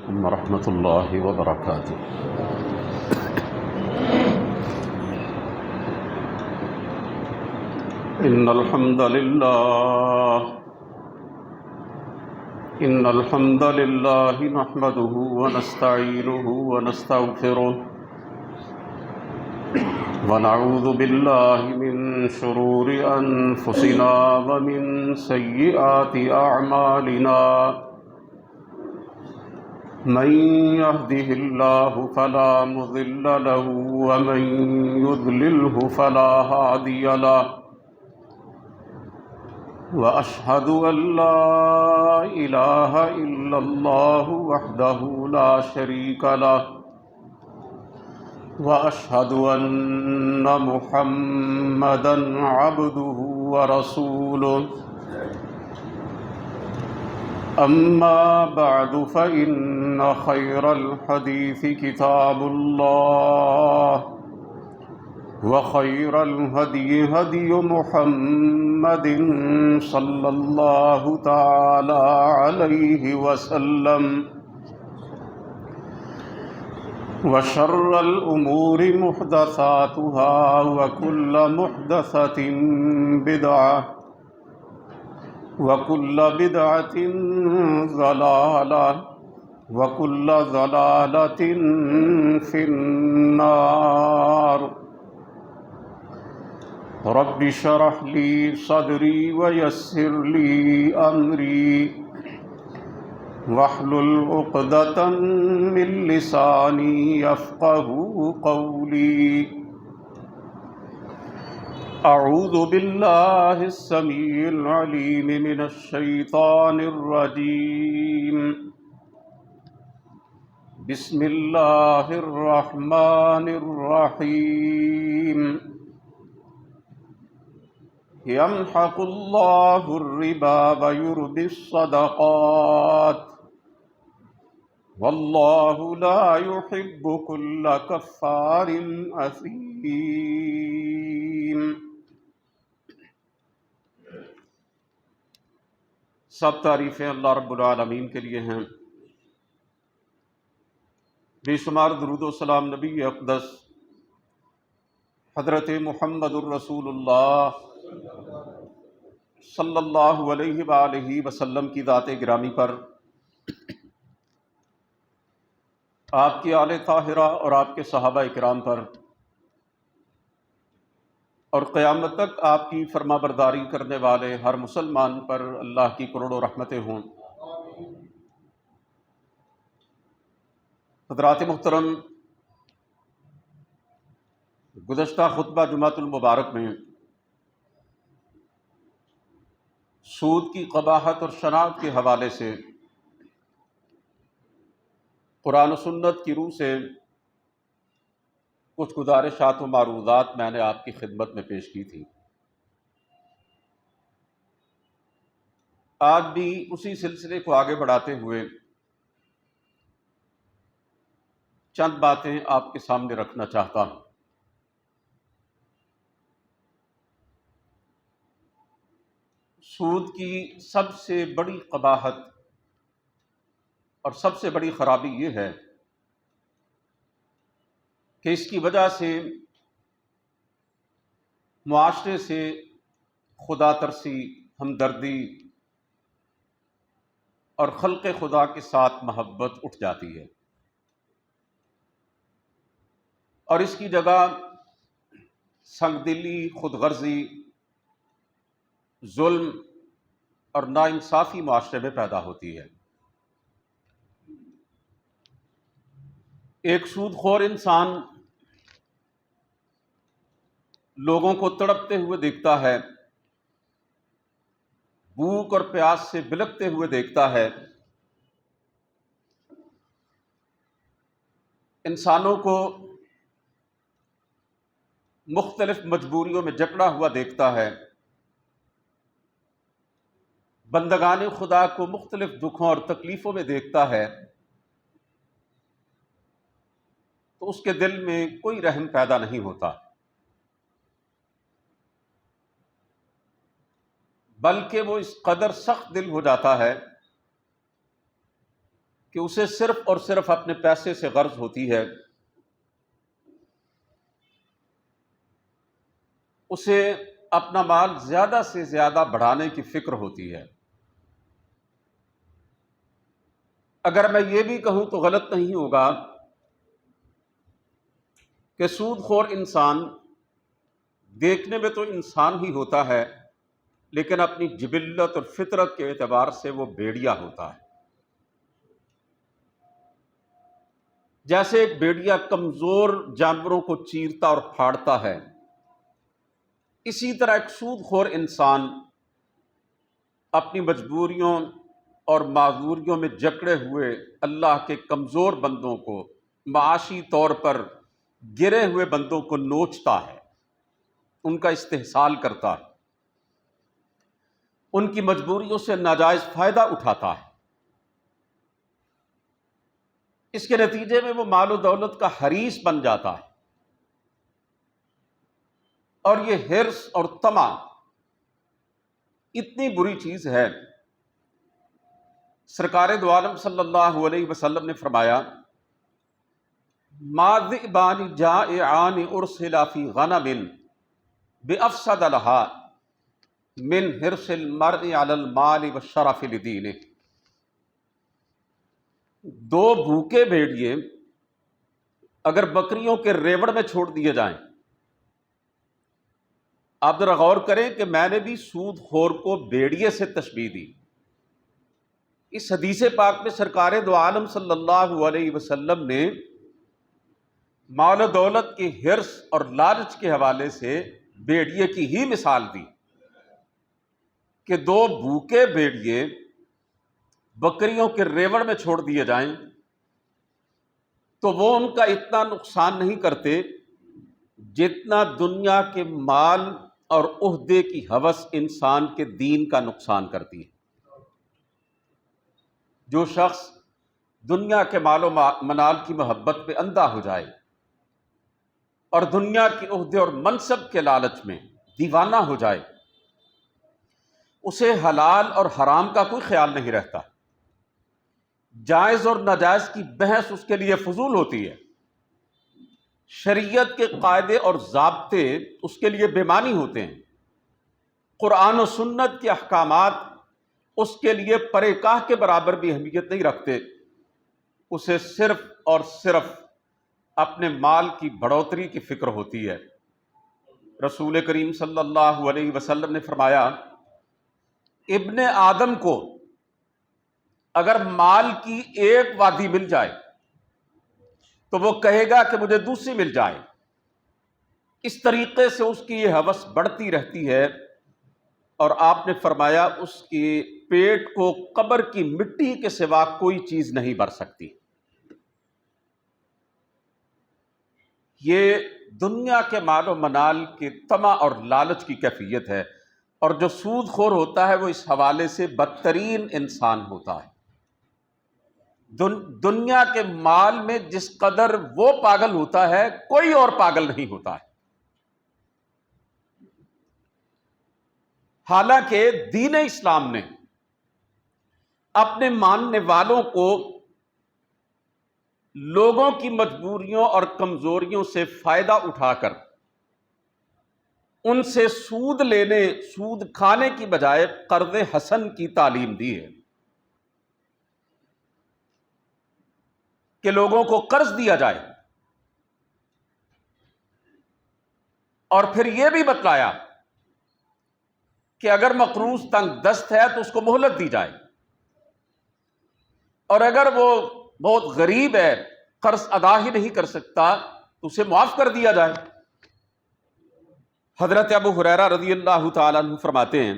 علیکم ورحمۃ اللہ وبرکاتہ۔ ان الحمد للہ نحمده ونستعینه ونستغفره ونعوذ باللہ من شرور انفسنا ومن سیئات اعمالنا، من يهده الله فلا مضل له ومن يضلله فلا هادي له، وأشهد أن لا إله إلا الله وحده لا شريك له، وأشهد أن محمدا عبده ورسوله، أما بعد فإن خير الحديث كتاب الله، وخير الهدي هدي محمد صلى الله تعالى عليه وسلم، وشر الأمور محدثاتها وكل محدثة بدعة وكل بدعة ضلالة وكل ضلالة في النار۔ رب اشرح لي صدري ويسر لي أمري واحلل عقدة من لساني يفقهوا قولي۔ أعوذ بالله السميع العليم من الشيطان الرجيم، بسم الله الرحمن الرحيم، يمحق الله الربا ويربي الصدقات والله لا يحب كل كفار أثيم۔ سب تعریفیں اللہ رب العالمین کے لیے ہیں، بے شمار درود و سلام نبی اقدس حضرت محمد الرسول اللہ صلی اللہ علیہ وآلہ وسلم کی ذات گرامی پر، آپ کی آل طاہرہ اور آپ کے صحابہ اکرام پر، اور قیامت تک آپ کی فرما برداری کرنے والے ہر مسلمان پر اللہ کی کروڑوں رحمتیں ہوں۔ حضرات محترم، گزشتہ خطبہ جمعۃ المبارک میں سود کی قباحت اور شناعت کے حوالے سے قرآن و سنت کی روح سے کچھ گزارشات و معروضات میں نے آپ کی خدمت میں پیش کی تھی۔ آج بھی اسی سلسلے کو آگے بڑھاتے ہوئے چند باتیں آپ کے سامنے رکھنا چاہتا ہوں۔ سود کی سب سے بڑی قباحت اور سب سے بڑی خرابی یہ ہے کہ اس کی وجہ سے معاشرے سے خدا ترسی، ہمدردی اور خلق خدا کے ساتھ محبت اٹھ جاتی ہے، اور اس کی جگہ سنگ دلی، خود غرضی، ظلم اور ناانصافی معاشرے میں پیدا ہوتی ہے۔ ایک سود خور انسان لوگوں کو تڑپتے ہوئے دیکھتا ہے، بھوک اور پیاس سے بلکتے ہوئے دیکھتا ہے، انسانوں کو مختلف مجبوریوں میں جکڑا ہوا دیکھتا ہے، بندگان خدا کو مختلف دکھوں اور تکلیفوں میں دیکھتا ہے، تو اس کے دل میں کوئی رحم پیدا نہیں ہوتا، بلکہ وہ اس قدر سخت دل ہو جاتا ہے کہ اسے صرف اور صرف اپنے پیسے سے غرض ہوتی ہے، اسے اپنا مال زیادہ سے زیادہ بڑھانے کی فکر ہوتی ہے۔ اگر میں یہ بھی کہوں تو غلط نہیں ہوگا کہ سود خور انسان دیکھنے میں تو انسان ہی ہوتا ہے، لیکن اپنی جبلت اور فطرت کے اعتبار سے وہ بھیڑیا ہوتا ہے۔ جیسے ایک بھیڑیا کمزور جانوروں کو چیرتا اور پھاڑتا ہے، اسی طرح ایک سود خور انسان اپنی مجبوریوں اور معذوریوں میں جکڑے ہوئے اللہ کے کمزور بندوں کو، معاشی طور پر گرے ہوئے بندوں کو نوچتا ہے، ان کا استحصال کرتا ہے، ان کی مجبوریوں سے ناجائز فائدہ اٹھاتا ہے۔ اس کے نتیجے میں وہ مال و دولت کا حریص بن جاتا ہے، اور یہ حرص اور طمع اتنی بری چیز ہے۔ سرکار دو عالم صلی اللہ علیہ وسلم نے فرمایا، ما ذئبان جائعان ارسلا فی غنم بافسد لها من حرص المرء علی المال والشرف لدینہ۔ دو بھوکے بھیڑیے اگر بکریوں کے ریوڑ میں چھوڑ دیے جائیں، آپ ذرا غور کریں کہ میں نے بھی سود خور کو بھیڑیے سے تشبیہ دی۔ اس حدیث پاک میں سرکار دو عالم صلی اللہ علیہ وسلم نے مال و دولت کی حرص اور لالچ کے حوالے سے بھیڑیے کی ہی مثال دی کہ دو بھوکے بھیڑیے بکریوں کے ریوڑ میں چھوڑ دیے جائیں تو وہ ان کا اتنا نقصان نہیں کرتے جتنا دنیا کے مال اور عہدے کی ہوس انسان کے دین کا نقصان کرتی ہے۔ جو شخص دنیا کے مال و منال کی محبت پہ اندھا ہو جائے اور دنیا کے عہدے اور منصب کے لالچ میں دیوانہ ہو جائے، اسے حلال اور حرام کا کوئی خیال نہیں رہتا، جائز اور ناجائز کی بحث اس کے لیے فضول ہوتی ہے، شریعت کے قاعدے اور ضابطے اس کے لیے بے معنی ہوتے ہیں، قرآن و سنت کے احکامات اس کے لیے پرے کاہ کے برابر بھی اہمیت نہیں رکھتے، اسے صرف اور صرف اپنے مال کی بڑھوتری کی فکر ہوتی ہے۔ رسول کریم صلی اللہ علیہ وسلم نے فرمایا، ابن آدم کو اگر مال کی ایک وادی مل جائے تو وہ کہے گا کہ مجھے دوسری مل جائے۔ اس طریقے سے اس کی یہ ہوس بڑھتی رہتی ہے، اور آپ نے فرمایا اس کے پیٹ کو قبر کی مٹی کے سوا کوئی چیز نہیں بھر سکتی۔ یہ دنیا کے مال و منال کے طمع اور لالچ کی کیفیت ہے، اور جو سود خور ہوتا ہے وہ اس حوالے سے بدترین انسان ہوتا ہے۔ دنیا کے مال میں جس قدر وہ پاگل ہوتا ہے کوئی اور پاگل نہیں ہوتا ہے۔ حالانکہ دین اسلام نے اپنے ماننے والوں کو لوگوں کی مجبوریوں اور کمزوریوں سے فائدہ اٹھا کر ان سے سود لینے، سود کھانے کی بجائے قرض حسن کی تعلیم دی ہے کہ لوگوں کو قرض دیا جائے، اور پھر یہ بھی بتلایا کہ اگر مقروض تنگ دست ہے تو اس کو مہلت دی جائے، اور اگر وہ بہت غریب ہے، قرض ادا ہی نہیں کر سکتا تو اسے معاف کر دیا جائے۔ حضرت ابو ہریرہ رضی اللہ تعالیٰ عنہ فرماتے ہیں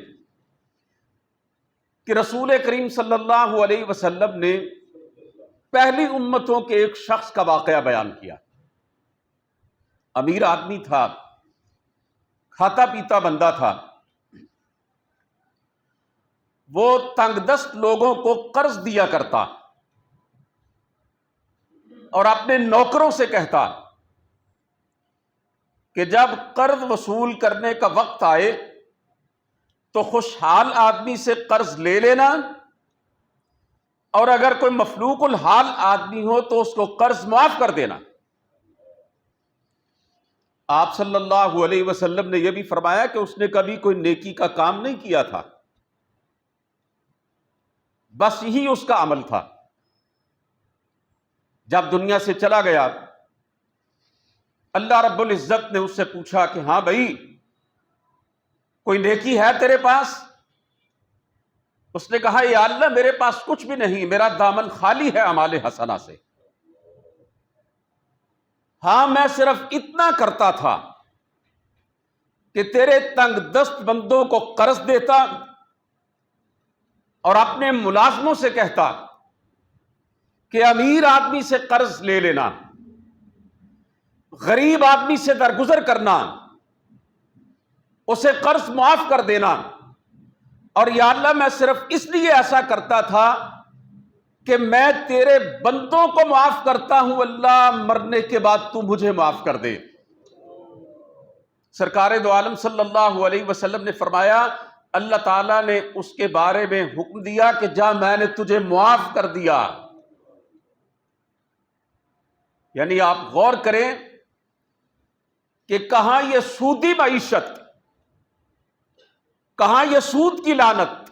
کہ رسول کریم صلی اللہ علیہ وسلم نے پہلی امتوں کے ایک شخص کا واقعہ بیان کیا۔ امیر آدمی تھا، کھاتا پیتا بندہ تھا، وہ تنگ دست لوگوں کو قرض دیا کرتا اور اپنے نوکروں سے کہتا کہ جب قرض وصول کرنے کا وقت آئے تو خوشحال آدمی سے قرض لے لینا اور اگر کوئی مفلوق الحال آدمی ہو تو اس کو قرض معاف کر دینا۔ آپ صلی اللہ علیہ وسلم نے یہ بھی فرمایا کہ اس نے کبھی کوئی نیکی کا کام نہیں کیا تھا، بس یہی اس کا عمل تھا۔ جب دنیا سے چلا گیا، اللہ رب العزت نے اس سے پوچھا کہ ہاں بھائی، کوئی نیکی ہے تیرے پاس؟ اس نے کہا یا اللہ میرے پاس کچھ بھی نہیں، میرا دامن خالی ہے اعمال حسنہ سے۔ ہاں میں صرف اتنا کرتا تھا کہ تیرے تنگ دست بندوں کو قرض دیتا اور اپنے ملازموں سے کہتا کہ امیر آدمی سے قرض لے لینا، غریب آدمی سے درگزر کرنا، اسے قرض معاف کر دینا۔ اور یا اللہ میں صرف اس لیے ایسا کرتا تھا کہ میں تیرے بندوں کو معاف کرتا ہوں، اللہ مرنے کے بعد تو مجھے معاف کر دے۔ سرکار دو عالم صلی اللہ علیہ وسلم نے فرمایا اللہ تعالیٰ نے اس کے بارے میں حکم دیا کہ جا میں نے تجھے معاف کر دیا۔ یعنی آپ غور کریں کہ کہاں یہ سودی معیشت، کہاں یہ سود کی لعنت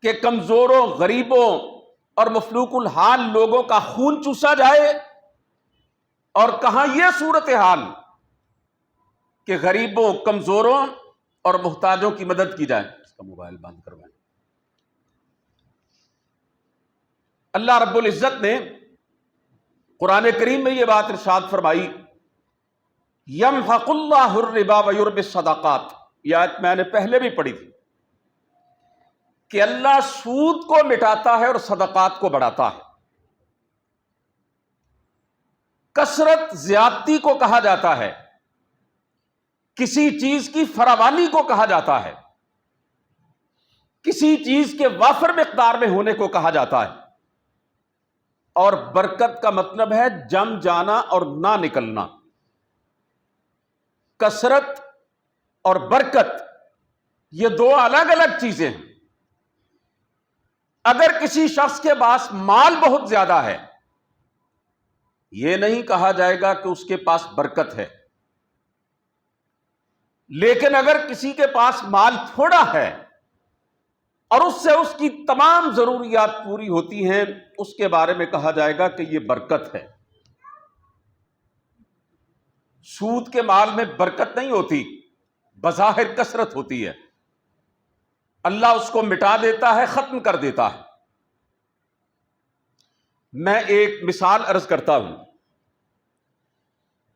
کہ کمزوروں، غریبوں اور مفلوق الحال لوگوں کا خون چوسا جائے، اور کہاں یہ صورتحال کہ غریبوں، کمزوروں اور محتاجوں کی مدد کی جائے۔ اس کا موبائل بند کروائیں۔ اللہ رب العزت نے قرآن کریم میں یہ بات ارشاد فرمائی، یمحق اللہ الربا ویربی الصدقات، یہ آیت میں نے پہلے بھی پڑھی تھی کہ اللہ سود کو مٹاتا ہے اور صدقات کو بڑھاتا ہے۔ کثرت زیادتی کو کہا جاتا ہے، کسی چیز کی فراوانی کو کہا جاتا ہے، کسی چیز کے وافر مقدار میں ہونے کو کہا جاتا ہے، اور برکت کا مطلب ہے جم جانا اور نہ نکلنا۔ کثرت اور برکت یہ دو الگ الگ چیزیں ہیں۔ اگر کسی شخص کے پاس مال بہت زیادہ ہے، یہ نہیں کہا جائے گا کہ اس کے پاس برکت ہے، لیکن اگر کسی کے پاس مال تھوڑا ہے اور اس سے اس کی تمام ضروریات پوری ہوتی ہیں، اس کے بارے میں کہا جائے گا کہ یہ برکت ہے۔ سود کے مال میں برکت نہیں ہوتی، بظاہر کثرت ہوتی ہے، اللہ اس کو مٹا دیتا ہے، ختم کر دیتا ہے۔ میں ایک مثال عرض کرتا ہوں۔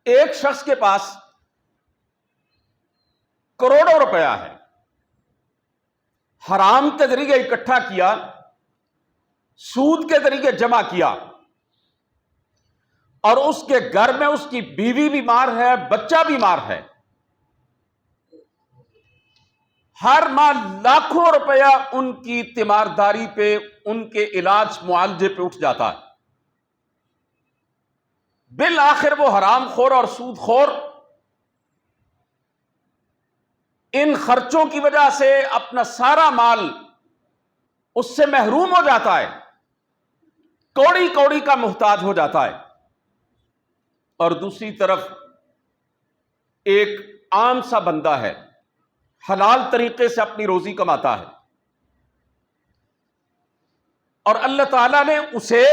ایک شخص کے پاس کروڑوں روپیہ ہے، حرام کے ذریعے اکٹھا کیا، سود کے ذریعے جمع کیا، اور اس کے گھر میں اس کی بیوی بیمار ہے، بچہ بیمار ہے، ہر ماہ لاکھوں روپیہ ان کی تیمارداری پہ، ان کے علاج معالجے پہ اٹھ جاتا ہے۔ بالآخر وہ حرام خور اور سود خور ان خرچوں کی وجہ سے اپنا سارا مال اس سے محروم ہو جاتا ہے، کوڑی کوڑی کا محتاج ہو جاتا ہے۔ اور دوسری طرف ایک عام سا بندہ ہے، حلال طریقے سے اپنی روزی کماتا ہے، اور اللہ تعالیٰ نے اسے،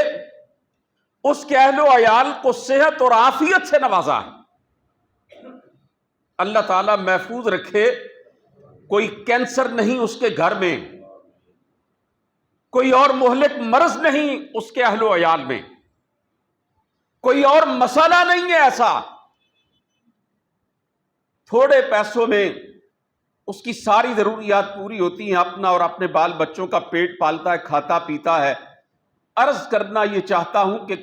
اس کے اہل و عیال کو صحت اور عافیت سے نوازا ہے۔ اللہ تعالیٰ محفوظ رکھے، کوئی کینسر نہیں اس کے گھر میں، کوئی اور مہلک مرض نہیں اس کے اہل و عیال میں، کوئی اور مسئلہ نہیں ہے ایسا۔ تھوڑے پیسوں میں اس کی ساری ضروریات پوری ہوتی ہیں، اپنا اور اپنے بال بچوں کا پیٹ پالتا ہے، کھاتا پیتا ہے۔ عرض کرنا یہ چاہتا ہوں کہ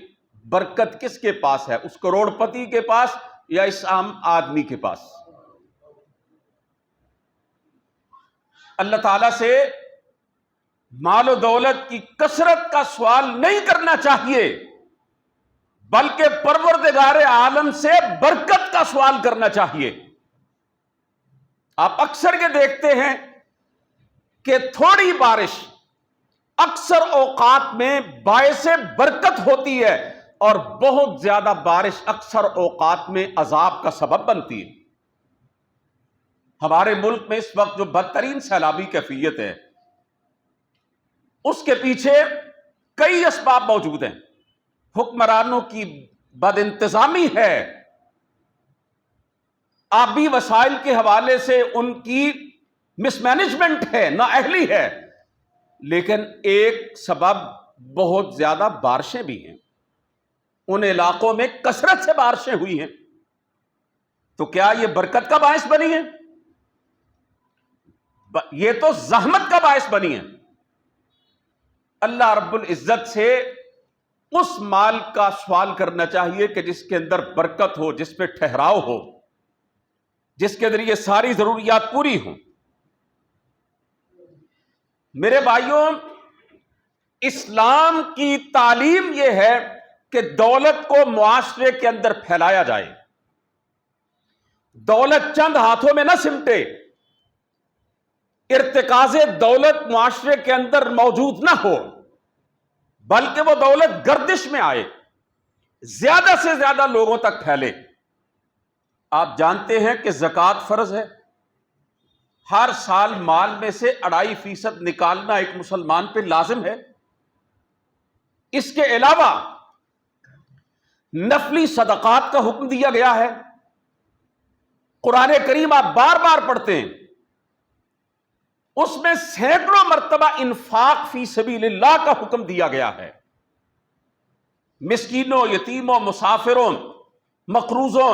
برکت کس کے پاس ہے، اس کروڑ پتی کے پاس یا اس عام آدمی کے پاس؟ اللہ تعالیٰ سے مال و دولت کی کثرت کا سوال نہیں کرنا چاہیے، بلکہ پروردگار عالم سے برکت کا سوال کرنا چاہیے۔ آپ اکثر یہ دیکھتے ہیں کہ تھوڑی بارش اکثر اوقات میں باعث برکت ہوتی ہے، اور بہت زیادہ بارش اکثر اوقات میں عذاب کا سبب بنتی ہے۔ ہمارے ملک میں اس وقت جو بدترین سیلابی کیفیت ہے، اس کے پیچھے کئی اسباب موجود ہیں۔ حکمرانوں کی بد انتظامی ہے، آبی وسائل کے حوالے سے ان کی مس مینجمنٹ ہے، نااہلی ہے، لیکن ایک سبب بہت زیادہ بارشیں بھی ہیں۔ ان علاقوں میں کثرت سے بارشیں ہوئی ہیں، تو کیا یہ برکت کا باعث بنی ہے؟ یہ تو زحمت کا باعث بنی ہے۔ اللہ رب العزت سے اس مال کا سوال کرنا چاہیے کہ جس کے اندر برکت ہو، جس پہ ٹھہراؤ ہو، جس کے ذریعے ساری ضروریات پوری ہوں۔ میرے بھائیوں، اسلام کی تعلیم یہ ہے کہ دولت کو معاشرے کے اندر پھیلایا جائے، دولت چند ہاتھوں میں نہ سمٹے، ارتکاز دولت معاشرے کے اندر موجود نہ ہو، بلکہ وہ دولت گردش میں آئے، زیادہ سے زیادہ لوگوں تک پھیلے۔ آپ جانتے ہیں کہ زکوٰۃ فرض ہے، ہر سال مال میں سے 2.5% نکالنا ایک مسلمان پہ لازم ہے۔ اس کے علاوہ نفلی صدقات کا حکم دیا گیا ہے، قرآن کریم آپ بار بار پڑھتے ہیں، اس میں سینکڑوں مرتبہ انفاق فی سبیل اللہ کا حکم دیا گیا ہے۔ مسکینوں، یتیموں، مسافروں، مقروضوں،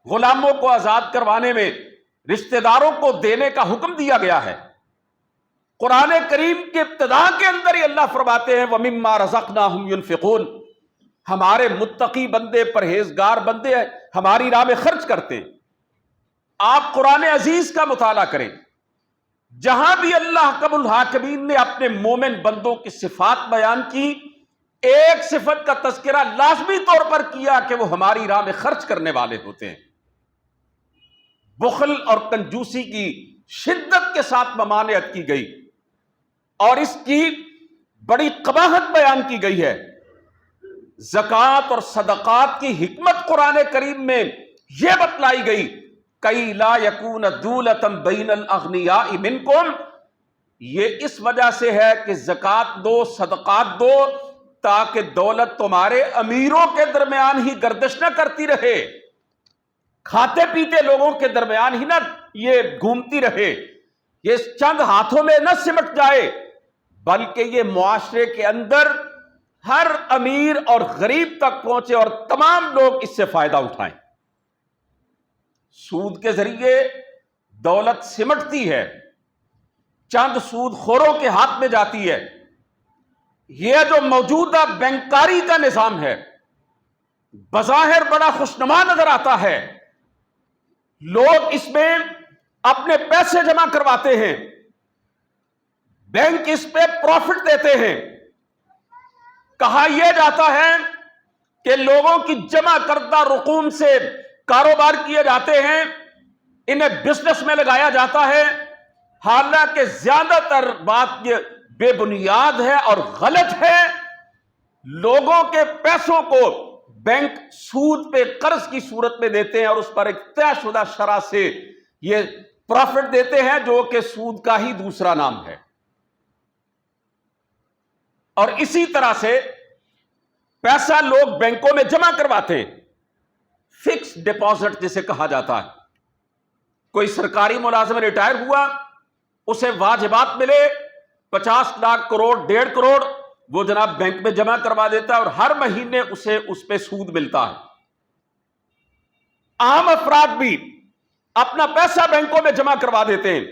غلاموں کو آزاد کروانے میں، رشتہ داروں کو دینے کا حکم دیا گیا ہے۔ قرآن کریم کے ابتدا کے اندر ہی اللہ فرماتے ہیں وَمِمَّا رَزَقْنَاهُمْ يُنْفِقُونَ، ہمارے متقی بندے، پرہیزگار بندے ہماری راہ میں خرچ کرتے ہیں۔ آپ قرآن عزیز کا مطالعہ کریں، جہاں بھی اللہ حکم الحاکمین نے اپنے مومن بندوں کی صفات بیان کی، ایک صفت کا تذکرہ لازمی طور پر کیا کہ وہ ہماری راہ میں خرچ کرنے والے ہوتے ہیں۔ بخل اور کنجوسی کی شدت کے ساتھ ممانعت کی گئی، اور اس کی بڑی قباحت بیان کی گئی ہے۔ زکوٰۃ اور صدقات کی حکمت قرآن کریم میں یہ بتلائی گئی کئی لا یکون دولۃ بین الاغنیاء منکم، یہ اس وجہ سے ہے کہ زکوٰۃ دو، صدقات دو، تاکہ دولت تمہارے امیروں کے درمیان ہی گردش نہ کرتی رہے، کھاتے پیتے لوگوں کے درمیان ہی نہ یہ گھومتی رہے، یہ چند ہاتھوں میں نہ سمٹ جائے، بلکہ یہ معاشرے کے اندر ہر امیر اور غریب تک پہنچے اور تمام لوگ اس سے فائدہ اٹھائیں۔ سود کے ذریعے دولت سمٹتی ہے، چند سود خوروں کے ہاتھ میں جاتی ہے۔ یہ جو موجودہ بینکاری کا نظام ہے، بظاہر بڑا خوشنما نظر آتا ہے، لوگ اس میں اپنے پیسے جمع کرواتے ہیں، بینک اس پہ پروفٹ دیتے ہیں۔ کہا یہ جاتا ہے کہ لوگوں کی جمع کردہ رقوم سے کاروبار کیے جاتے ہیں، انہیں بزنس میں لگایا جاتا ہے، حالانکہ زیادہ تر بات یہ بے بنیاد ہے اور غلط ہے۔ لوگوں کے پیسوں کو بینک سود پہ قرض کی صورت میں دیتے ہیں، اور اس پر ایک طے شدہ شرح سے یہ پروفٹ دیتے ہیں، جو کہ سود کا ہی دوسرا نام ہے۔ اور اسی طرح سے پیسہ لوگ بینکوں میں جمع کرواتے ہیں، فکس ڈپازٹ جسے کہا جاتا ہے۔ کوئی سرکاری ملازم ریٹائر ہوا، اسے واجبات ملے 50 لاکھ کروڑ 1.5 کروڑ، وہ جناب بینک میں جمع کروا دیتا ہے، اور ہر مہینے اسے اس پہ سود ملتا ہے۔ عام افراد بھی اپنا پیسہ بینکوں میں جمع کروا دیتے ہیں،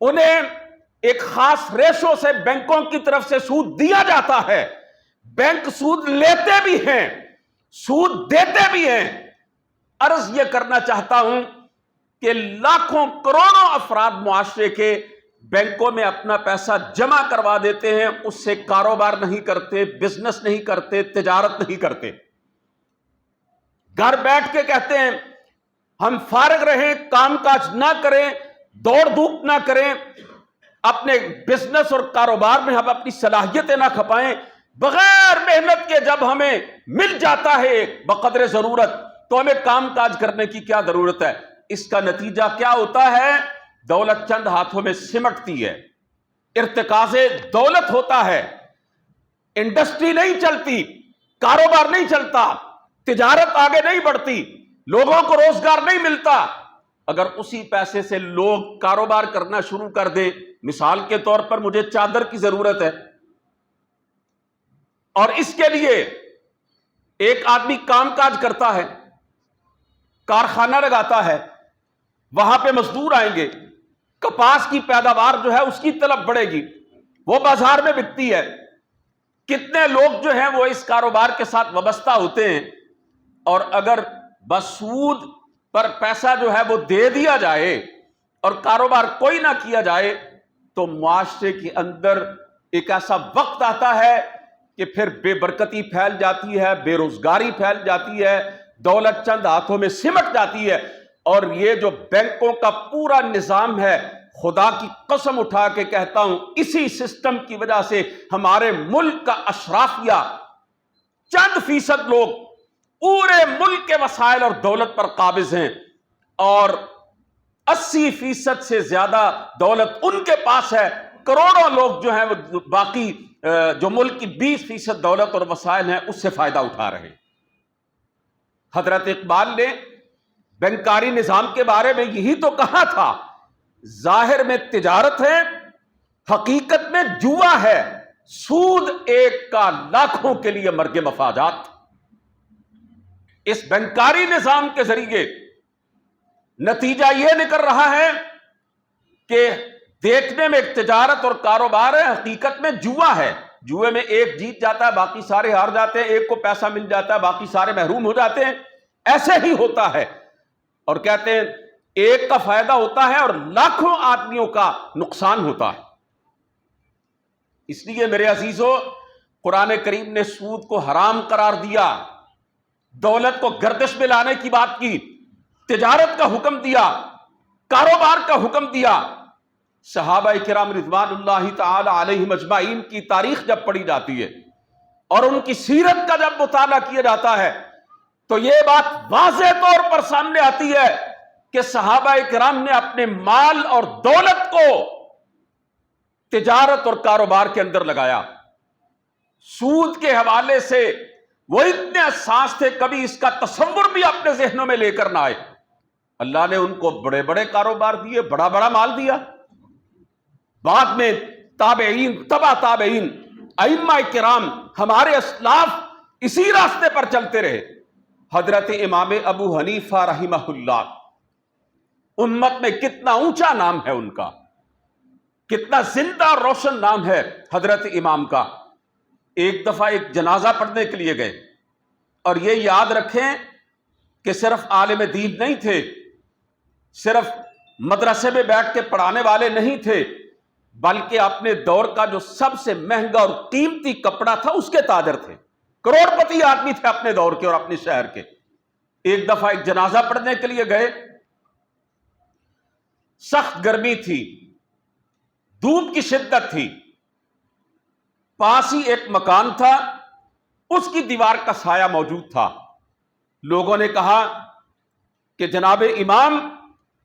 انہیں ایک خاص ریشو سے بینکوں کی طرف سے سود دیا جاتا ہے، بینک سود لیتے بھی ہیں، سود دیتے بھی ہیں۔ عرض یہ کرنا چاہتا ہوں کہ لاکھوں کروڑوں افراد معاشرے کے بینکوں میں اپنا پیسہ جمع کروا دیتے ہیں، اس سے کاروبار نہیں کرتے، بزنس نہیں کرتے، تجارت نہیں کرتے، گھر بیٹھ کے کہتے ہیں ہم فارغ رہیں، کام کاج نہ کریں، دوڑ دھوپ نہ کریں، اپنے بزنس اور کاروبار میں ہم اپنی صلاحیتیں نہ کھپائیں، بغیر محنت کے جب ہمیں مل جاتا ہے بقدر ضرورت تو ہمیں کام کاج کرنے کی کیا ضرورت ہے؟ اس کا نتیجہ کیا ہوتا ہے؟ دولت چند ہاتھوں میں سمٹتی ہے، ارتکاز دولت ہوتا ہے، انڈسٹری نہیں چلتی، کاروبار نہیں چلتا، تجارت آگے نہیں بڑھتی، لوگوں کو روزگار نہیں ملتا۔ اگر اسی پیسے سے لوگ کاروبار کرنا شروع کر دیں، مثال کے طور پر مجھے چادر کی ضرورت ہے اور اس کے لیے ایک آدمی کام کاج کرتا ہے، کارخانہ لگاتا ہے، وہاں پہ مزدور آئیں گے، کپاس کی پیداوار جو ہے اس کی طلب بڑھے گی، وہ بازار میں بکتی ہے، کتنے لوگ جو ہیں وہ اس کاروبار کے ساتھ وابستہ ہوتے ہیں، اور اگر بس سود پر پیسہ جو ہے وہ دے دیا جائے اور کاروبار کوئی نہ کیا جائے تو معاشرے کے اندر ایک ایسا وقت آتا ہے کہ پھر بے برکتی پھیل جاتی ہے، بے روزگاری پھیل جاتی ہے، دولت چند ہاتھوں میں سمٹ جاتی ہے۔ اور یہ جو بینکوں کا پورا نظام ہے، خدا کی قسم اٹھا کے کہتا ہوں، اسی سسٹم کی وجہ سے ہمارے ملک کا اشرافیہ چند فیصد لوگ پورے ملک کے وسائل اور دولت پر قابض ہیں، اور 80% سے زیادہ دولت ان کے پاس ہے، کروڑوں لوگ جو ہیں وہ باقی جو ملک کی 20% دولت اور وسائل ہیں اس سے فائدہ اٹھا رہے ہیں۔ حضرت اقبال نے بینکاری نظام کے بارے میں یہی تو کہا تھا، ظاہر میں تجارت ہے، حقیقت میں جوا ہے، سود ایک کا لاکھوں کے لیے مرگ مفادات۔ اس بینکاری نظام کے ذریعے نتیجہ یہ نکل رہا ہے کہ دیکھنے میں ایک تجارت اور کاروبار ہے، حقیقت میں جوا ہے۔ جوئے میں ایک جیت جاتا ہے، باقی سارے ہار جاتے ہیں، ایک کو پیسہ مل جاتا ہے، باقی سارے محروم ہو جاتے ہیں۔ ایسے ہی ہوتا ہے، اور کہتے ہیں ایک کا فائدہ ہوتا ہے اور لاکھوں آدمیوں کا نقصان ہوتا ہے۔ اس لیے میرے عزیزو، قرآن کریم نے سود کو حرام قرار دیا، دولت کو گردش میں لانے کی بات کی، تجارت کا حکم دیا، کاروبار کا حکم دیا۔ صحابہ کرام رضوان اللہ تعالی علیہم اجمعین کی تاریخ جب پڑھی جاتی ہے اور ان کی سیرت کا جب مطالعہ کیا جاتا ہے تو یہ بات واضح طور پر سامنے آتی ہے کہ صحابہ کرام نے اپنے مال اور دولت کو تجارت اور کاروبار کے اندر لگایا۔ سود کے حوالے سے وہ اتنے حساس تھے، کبھی اس کا تصور بھی اپنے ذہنوں میں لے کر نہ آئے۔ اللہ نے ان کو بڑے بڑے کاروبار دیے، بڑا بڑا مال دیا۔ بعد میں تابعین، تبع تابعین، ائمہ کرام، ہمارے اسلاف اسی راستے پر چلتے رہے۔ حضرت امام ابو حنیفہ رحمہ اللہ، امت میں کتنا اونچا نام ہے ان کا، کتنا زندہ اور روشن نام ہے حضرت امام کا۔ ایک دفعہ ایک جنازہ پڑھنے کے لیے گئے، اور یہ یاد رکھیں کہ صرف عالم دین نہیں تھے، صرف مدرسے میں بیٹھ کے پڑھانے والے نہیں تھے، بلکہ اپنے دور کا جو سب سے مہنگا اور قیمتی کپڑا تھا اس کے تاجر تھے، کروڑ پتی آدمی تھے اپنے دور کے اور اپنے شہر کے۔ ایک دفعہ ایک جنازہ پڑھنے کے لیے گئے، سخت گرمی تھی، دھوپ کی شدت تھی، پاس ہی ایک مکان تھا، اس کی دیوار کا سایہ موجود تھا۔ لوگوں نے کہا کہ جناب امام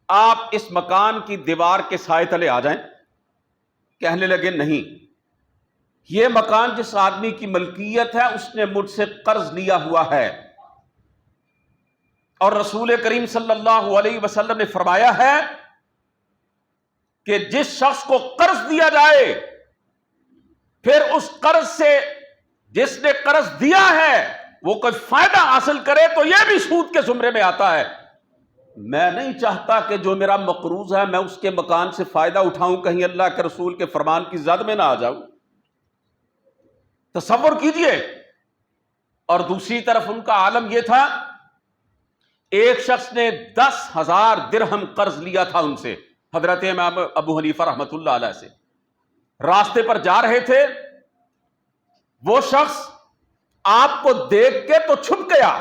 آپ اس مکان کی دیوار کے سائے تلے آ جائیں۔ کہنے لگے نہیں، یہ مکان جس آدمی کی ملکیت ہے اس نے مجھ سے قرض لیا ہوا ہے، اور رسول کریم صلی اللہ علیہ وسلم نے فرمایا ہے کہ جس شخص کو قرض دیا جائے پھر اس قرض سے جس نے قرض دیا ہے وہ کوئی فائدہ حاصل کرے تو یہ بھی سود کے زمرے میں آتا ہے۔ میں نہیں چاہتا کہ جو میرا مقروض ہے میں اس کے مکان سے فائدہ اٹھاؤں، کہیں اللہ کے رسول کے فرمان کی زد میں نہ آ جاؤں۔ تصور کیجئے۔ اور دوسری طرف ان کا عالم یہ تھا، ایک شخص نے 10,000 درہم قرض لیا تھا ان سے، حضرت امام ابو حنیفہ رحمۃ اللہ علیہ سے۔ راستے پر جا رہے تھے، وہ شخص آپ کو دیکھ کے تو چھپ گیا،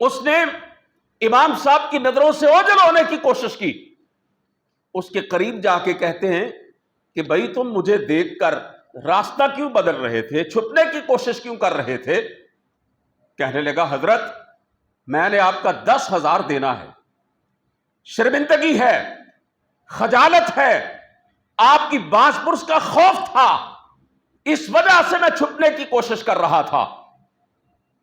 اس نے امام صاحب کی نظروں سے اوجھل ہونے کی کوشش کی، اس کے قریب جا کے کہتے ہیں کہ بھائی تم مجھے دیکھ کر راستہ کیوں بدل رہے تھے، چھپنے کی کوشش کیوں کر رہے تھے؟ کہنے لگا حضرت میں نے آپ کا 10,000 دینا ہے، شرمندگی ہے، خجالت ہے، آپ کی باز پرس کا خوف تھا، اس وجہ سے میں چھپنے کی کوشش کر رہا تھا۔